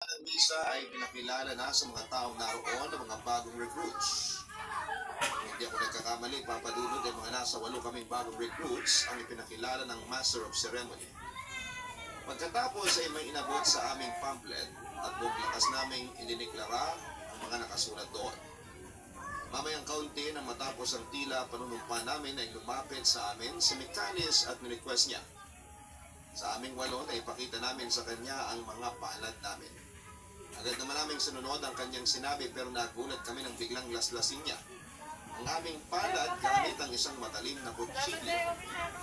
Ang misa ay pinakilala na sa mga taong naroon ng mga bagong recruits. Kung hindi ako nagkakamali, papadunod ay mga nasa 8 kaming bagong recruits ang ipinakilala ng Master of Ceremony. Pagkatapos ay may inabot sa aming pamphlet at buong lakas naming idiniklara ang mga nakasulat doon. Mamayang kaunti nang matapos ang tila panunumpa namin ay lumapit sa amin si Mikalis at nirequest niya. Sa aming 8 ay ipakita namin sa kanya ang mga palad namin. Agad naman naming sinunod ang kanyang sinabi pero nagulat kami nang biglang laslasin niya. Ang aming palad gamit ang isang matalim na kutsilyo.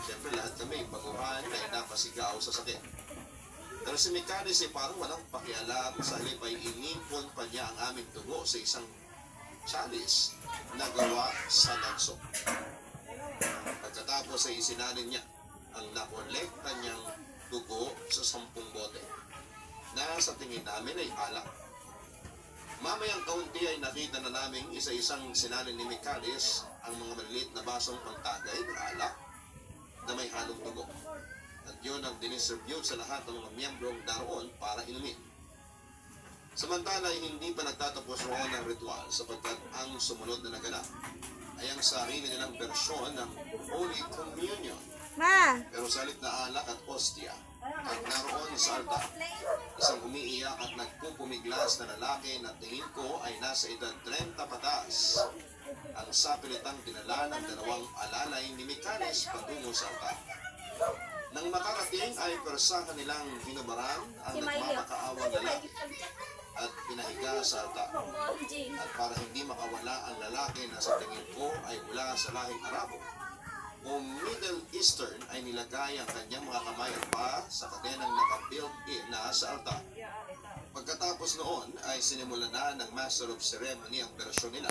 Siyempre lahat kami baguhan ay napasigaw sa sakit. Pero si Mikalis ay parang walang pakialam, sa halip ay inipon pa niya ang aming dugo sa isang chalice na gawa sa lanso. Pagkatapos ay isinalin niya ang nakolekta niyang dugo sa 10 bote na sa tingin namin ay alak. Mamayang kaunti ay nakita na namin isa-isang sinalin ni Mikalis ang mga maliliit na basong pangtagay ng alak na may halong dugo. At yun ang dinistribute sa lahat ng mga miyembrong naroon para inumin. Samantala ay hindi pa nagtatapos roon ang ritual sapagkat ang sumunod na naganap ay ang sarili nilang bersyon ng Holy Communion. Pero sa halip na alak at hostia, at naroon sa altar, isang umiiyak at nagpupumiglas na lalaki na tingin ko ay nasa edad 30 patas. Ang sapilitang dinala ng 2 alalay ni Mikalis patungo sa altar. Nang makarating ay persahan nilang hinubaran ang nagmamakaawang lalaki at pinahiga sa altar. At para hindi makawala ang lalaki na sa tingin ko ay mula sa lahing Arabo o Middle Eastern ay nilagay ang kanyang mga kamay at paa sa kadenang nakabuilt-in na sa altar. Pagkatapos noon ay sinimulan na ng Master of Ceremony ang bersyon nila.